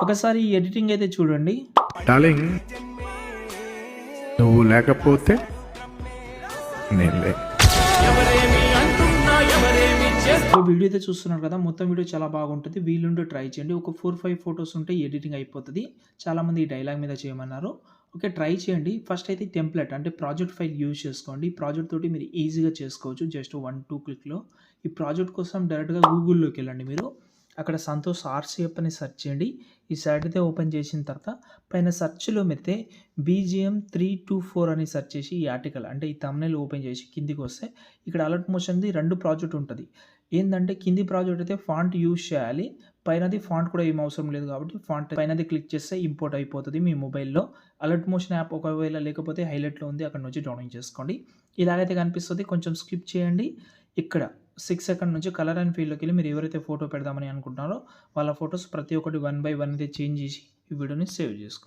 ఒకసారి ఈ ఎడిటింగ్ అయితే చూడండి. డార్లింగ్, నువ్వు లేకపోతే నేను లే. వీడియో అయితే చూస్తున్నారు కదా, మొత్తం వీడియో చాలా బాగుంటుంది. వీలుంటే ట్రై చేయండి. ఒక 4-5 ఫోటోస్ ఉంటే ఎడిటింగ్ అయిపోతుంది. చాలామంది ఈ డైలాగ్ మీద చేయమన్నారు. ఓకే, ట్రై చేయండి. ఫస్ట్ అయితే టెంప్లెట్ అంటే ప్రాజెక్ట్ ఫైల్ యూజ్ చేసుకోండి. ఈ ప్రాజెక్ట్ తోటి మీరు ఈజీగా చేసుకోవచ్చు. జస్ట్ 1-2 క్లిక్లో. ఈ ప్రాజెక్ట్ కోసం డైరెక్ట్గా గూగుల్లోకి వెళ్ళండి. మీరు అక్కడ సంతోష్ ఆర్సిఎఫ్ అని సెర్చ్ చేయండి. ఈ సైట్ అయితే ఓపెన్ చేసిన తర్వాత పైన సెర్చ్లో అయితే BGM 324 అని సెర్చ్ చేసి ఈ ఆర్టికల్ అంటే ఈ థంబ్నెయిల్ ఓపెన్ చేసి కిందికి వస్తే ఇక్కడ అలర్ట్ మోషన్ది 2 ప్రాజెక్ట్ ఉంటుంది. ఏంటంటే కింది ప్రాజెక్ట్ అయితే ఫాంట్ యూజ్ చేయాలి. పైనది ఫాంట్ కూడా ఏం అవసరం లేదు కాబట్టి ఫాంట్ పైనది క్లిక్ చేస్తే ఇంపోర్ట్ అయిపోతుంది మీ మొబైల్లో. అలర్ట్ మోషన్ యాప్ ఒకవేళ లేకపోతే హైలైట్లో ఉంది, అక్కడ నుంచి డౌన్లోడ్ చేసుకోండి. ఇలాగైతే కనిపిస్తుంది. కొంచెం స్కిప్ చేయండి. ఇక్కడ 6 సెకండ్ నుంచి కలర్ అండ్ ఫీల్డ్లోకి వెళ్ళి మీరు ఎవరైతే ఫోటో పెడదామని అనుకుంటున్నారో వాళ్ళ ఫోటోస్ ప్రతి ఒక్కటి 1 బై 1 అయితే చేంజ్ చేసి ఈ వీడియోని సేవ్ చేసుకోండి.